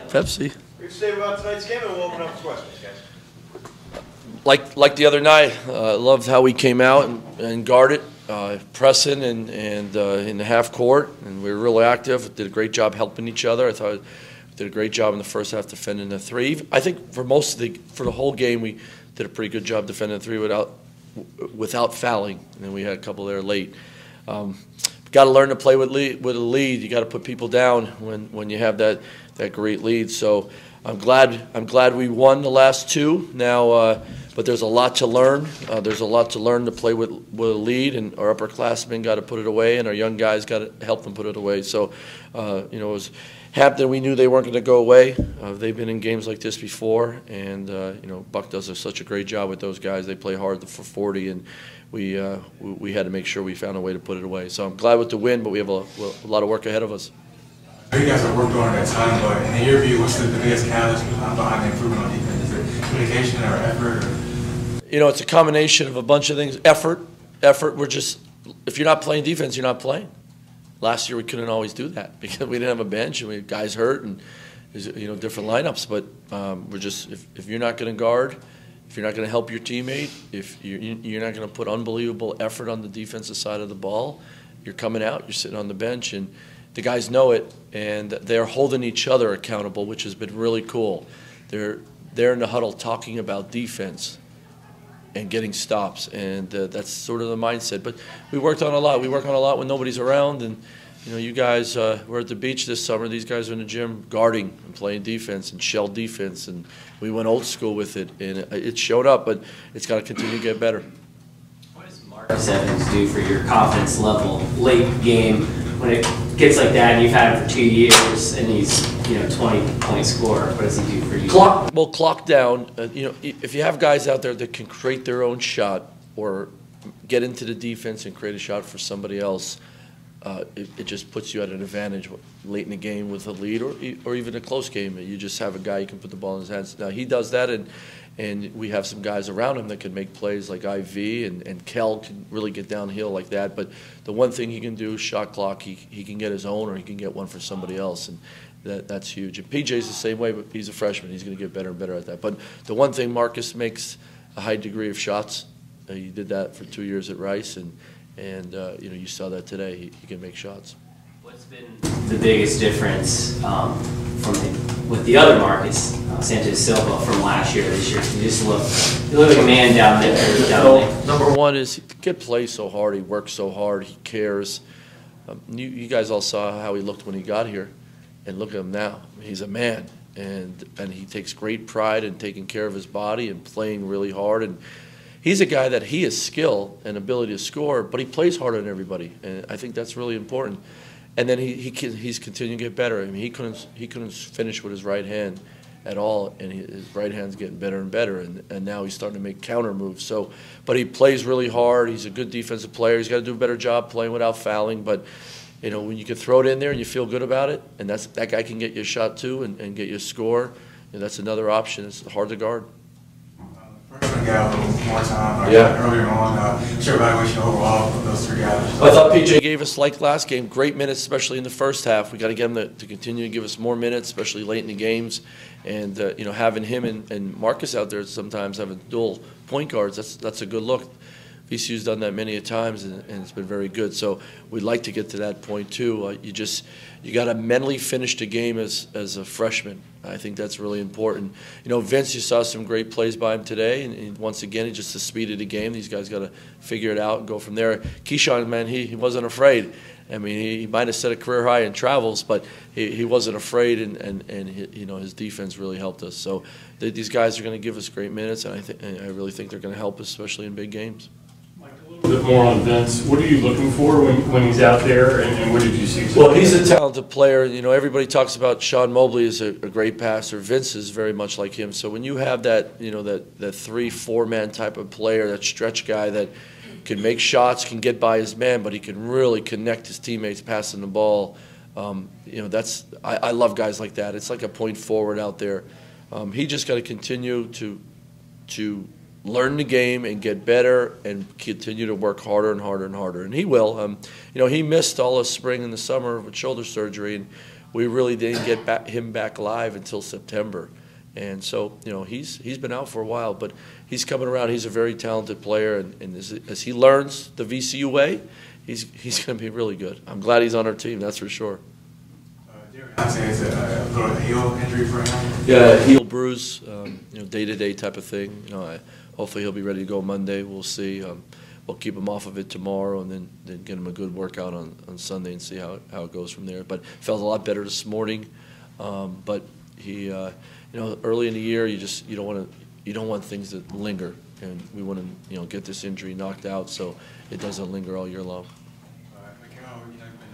Pepsi. What say about tonight's game, and we'll open up for questions, guys. Like the other night, loved how we came out and guarded, pressing and in the half court, and we were really active. Did a great job helping each other. I thought we did a great job in the first half defending the three. I think for the whole game, we did a pretty good job defending the three without fouling, and then we had a couple there late. Got to learn to play with a lead. You got to put people down when you have that great lead. So I'm glad we won the last two now. But there's a lot to learn. There's a lot to learn to play with a lead, and our upperclassmen got to put it away, and our young guys got to help them put it away. So, it was Hampton. We knew they weren't going to go away. They've been in games like this before, and Buck does such a great job with those guys. They play hard for 40, and we had to make sure we found a way to put it away. So I'm glad with the win, but we have a lot of work ahead of us. You guys have worked on it at time, but in your view, what's the biggest catalyst behind the improvement on defense? Is it communication or effort? It's a combination of a bunch of things. Effort. If you're not playing defense, you're not playing. Last year we couldn't always do that because we didn't have a bench and we had guys hurt and different lineups. But if you're not going to guard, if you're not going to help your teammate, if you're not going to put unbelievable effort on the defensive side of the ball, you're coming out, you're sitting on the bench, and the guys know it, and they're holding each other accountable, which has been really cool. They're in the huddle talking about defense and getting stops, and that's sort of the mindset. But we worked on a lot. We work on a lot when nobody's around, and you guys were at the beach this summer. These guys are in the gym guarding and playing defense and shell defense, and we went old school with it, and it showed up, but it's got to continue to get better. What does Marcus Evans do for your confidence level late game when it gets like that and you've had him for 2 years and he's 20-point scorer? What does he do for you? Clock down. If you have guys out there that can create their own shot or get into the defense and create a shot for somebody else, it just puts you at an advantage late in the game with a lead or even a close game. You just have a guy you can put the ball in his hands. Now he does that, and we have some guys around him that can make plays like IV and Kel can really get downhill like that. But the one thing he can do is shot clock. He can get his own or he can get one for somebody else, and that's huge. And PJ's the same way, but he's a freshman. He's going to get better and better at that. But the one thing, Marcus makes a high degree of shots. He did that for 2 years at Rice, and you saw that today. He can make shots. What's been the biggest difference with the other Marcus, Santos Silva, from last year to this year? You look like a man down there. Number one is he can play so hard. He works so hard. He cares. You guys all saw how he looked when he got here, and look at him now. He's a man, and he takes great pride in taking care of his body and playing really hard. And he's a guy that he has skill and ability to score, but he plays harder than everybody, and I think that's really important. And then he's continuing to get better. I mean, he couldn't finish with his right hand at all, and his right hand's getting better and better. And now he's starting to make counter moves. So, but he plays really hard. He's a good defensive player. He's got to do a better job playing without fouling. But when you can throw it in there and you feel good about it, and that guy can get you a shot too and get you a score. That's another option. It's hard to guard. Got a little more time earlier on. Your evaluation overall of those three guys? I thought PJ gave us, like last game, great minutes, especially in the first half. We got to get him to continue to give us more minutes, especially late in the games. And having him and Marcus out there sometimes having dual point guards, that's a good look. VCU's done that many a times, and it's been very good. So we'd like to get to that point too. You got to mentally finish the game as a freshman. I think that's really important. Vince, you saw some great plays by him today, and once again, just the speed of the game. These guys got to figure it out and go from there. Keyshawn, man, he wasn't afraid. I mean, he might have set a career high in travels, but he wasn't afraid, and his defense really helped us. So these guys are going to give us great minutes, and I really think they're going to help us, especially in big games. A bit more on Vince. What are you looking for when he's out there, and what did you see today? Well, he's a talented player. Everybody talks about Sean Mobley as a great passer. Vince is very much like him. So when you have that 3-4 man type of player, that stretch guy that can make shots, can get by his man, but he can really connect his teammates passing the ball. I love guys like that. It's like a point forward out there. He just got to continue to learn the game and get better and continue to work harder and harder and harder. And he will. He missed all of spring and the summer with shoulder surgery, and we really didn't get him back live until September. And so, you know, he's been out for a while, but he's coming around. He's a very talented player, and as he learns the VCU way, he's going to be really good. I'm glad he's on our team, that's for sure. I'd say it's a little heel injury for him. Yeah, heel bruise, you know, day-to-day type of thing. You know, hopefully he'll be ready to go Monday. We'll see. We'll keep him off of it tomorrow, and then get him a good workout on Sunday and see how it goes from there. But felt a lot better this morning. But he, you know, early in the year, you don't want things to linger, and we want to, you know, get this injury knocked out so it doesn't linger all year long.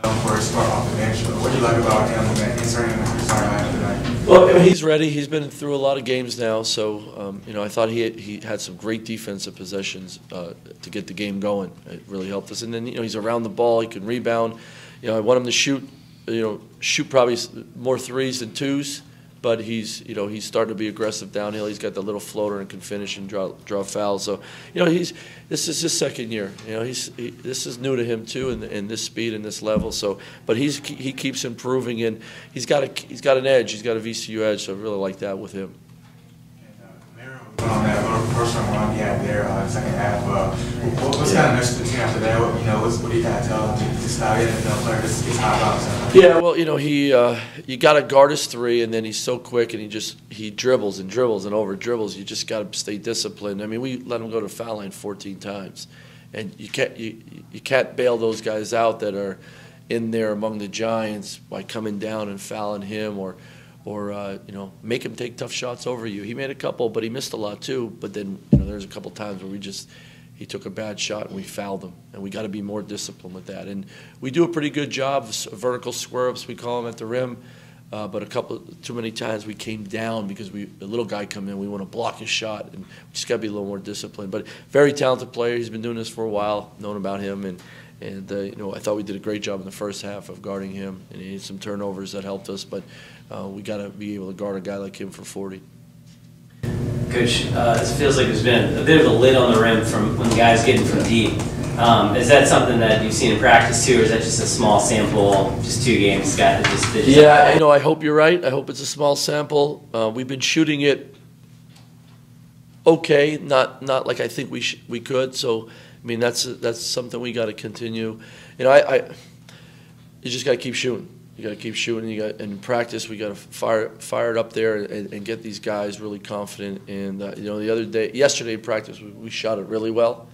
For a start off the bench, what do you like about him and inserting him into the starting lineup tonight? Well, I mean, he's ready. He's been through a lot of games now, so you know, I thought he had some great defensive possessions to get the game going. It really helped us. And then, you know, he's around the ball. He can rebound. You know, I want him to shoot probably more threes than twos. But he's starting to be aggressive downhill. He's got the little floater and can finish and draw fouls. So, you know, this is his second year. You know, this is new to him too, and this speed and this level. So, but he keeps improving, and he's got an edge. He's got a VCU edge. So I really like that with him. On that little personal run he had there second half, what's kind of next to the team after that? You know, what do you kind of tell him to stop it and player just gets hot out? Yeah, well, you know, you got to guard his three, and then he's so quick, and he dribbles and dribbles and over dribbles. You just got to stay disciplined. I mean, we let him go to foul line 14 times, and you can't bail those guys out that are in there among the giants by coming down and fouling him or you know, make him take tough shots over you. He made a couple, but he missed a lot too. But then, you know, there's a couple times where he took a bad shot and we fouled him, and we got to be more disciplined with that. And we do a pretty good job of vertical swerves, we call them, at the rim. But too many times we came down because the little guy come in, we want to block his shot, and we just got to be a little more disciplined. But very talented player. He's been doing this for a while, known about him, and you know, I thought we did a great job in the first half of guarding him, and he had some turnovers that helped us. But we got to be able to guard a guy like him for 40. Coach, it feels like there's been a bit of a lid on the rim from when the guys getting from deep. Is that something that you've seen in practice too, or is that just a small sample, just 2 games? Yeah, you know, I hope you're right. I hope it's a small sample. We've been shooting it okay, not like I think we could. So, I mean, that's something we got to continue. You know, you just got to keep shooting. You got to keep shooting. And in practice, we got to fire it up there and get these guys really confident. And you know, yesterday in practice, we shot it really well.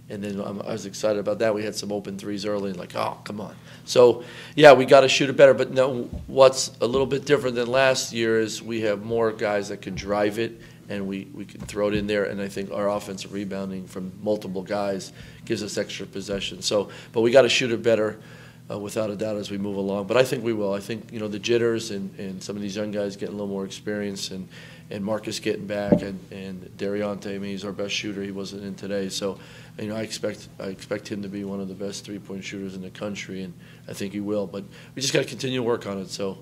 And then I was excited about that. We had some open threes early, and like, oh, come on. So, yeah, we got to shoot it better. But no, what's a little bit different than last year is we have more guys that can drive it, and we can throw it in there. And I think our offensive rebounding from multiple guys gives us extra possession. So, but we got to shoot it better, without a doubt, as we move along. But I think we will. I think, you know, the jitters and some of these young guys getting a little more experience, and Marcus getting back, and Dariante, I mean, he's our best shooter. He wasn't in today. So, you know, I expect him to be one of the best three-point shooters in the country, and I think he will. But we just got to continue to work on it. So,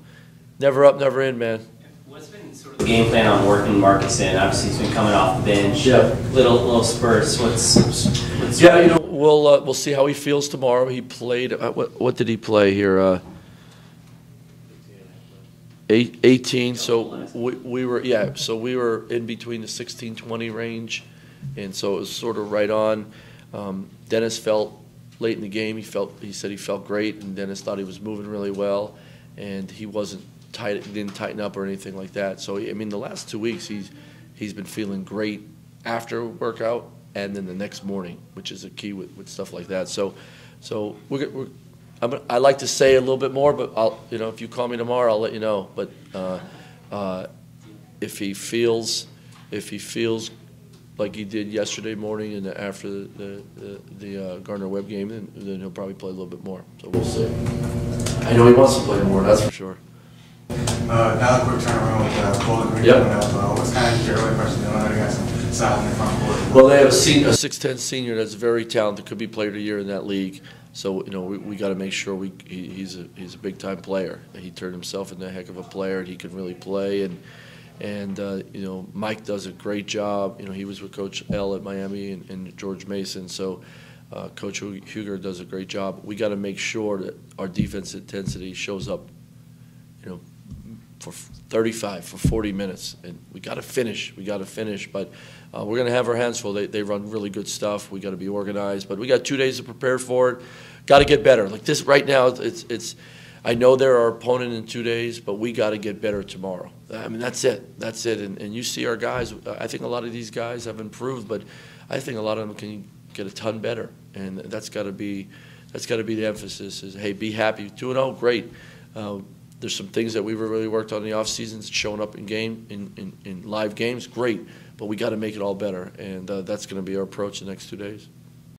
never up, never in, man. What's been sort of the game plan on working Marcus in? Obviously, he's been coming off the bench. Yeah. Little spurts. What's yeah, you know, we'll see how he feels tomorrow. He played. What did he play here? 18. So we were in between the 16-20 range, and so it was sort of right on. Dennis felt late in the game. He said he felt great, and Dennis thought he was moving really well, and he didn't tighten up or anything like that. So I mean, the last 2 weeks he's been feeling great after workout and then the next morning, which is a key with stuff like that. So I like to say a little bit more, but if you call me tomorrow, I'll let you know. But if he feels like he did yesterday morning and after the Gardner-Webb game, then he'll probably play a little bit more. So we'll see. I know he wants to play more, that's for sure. Now a quick turnaround with Bowling Green coming up. What's kind of your early impression? I know they got some size in the front court. Well, they have a 6'10" senior that's very talented, could be player of the year in that league. So we got to make sure he's a big time player. He turned himself into a heck of a player, and he can really play. And Mike does a great job. He was with Coach L at Miami and George Mason. So Coach Huger does a great job. We got to make sure that our defense intensity shows up for 35, for 40 minutes, and we got to finish. But we're going to have our hands full. They run really good stuff. We got to be organized, but we got 2 days to prepare for it. Got to get better. Like this right now, it's. I know they're our opponent in 2 days, but we got to get better tomorrow. I mean, that's it. And you see our guys. I think a lot of these guys have improved, but I think a lot of them can get a ton better, and that's got to be the emphasis. Is hey, be happy. 2-0, great. There's some things that we've really worked on in the off season, showing up in live games, great. But we got to make it all better, and that's going to be our approach the next 2 days.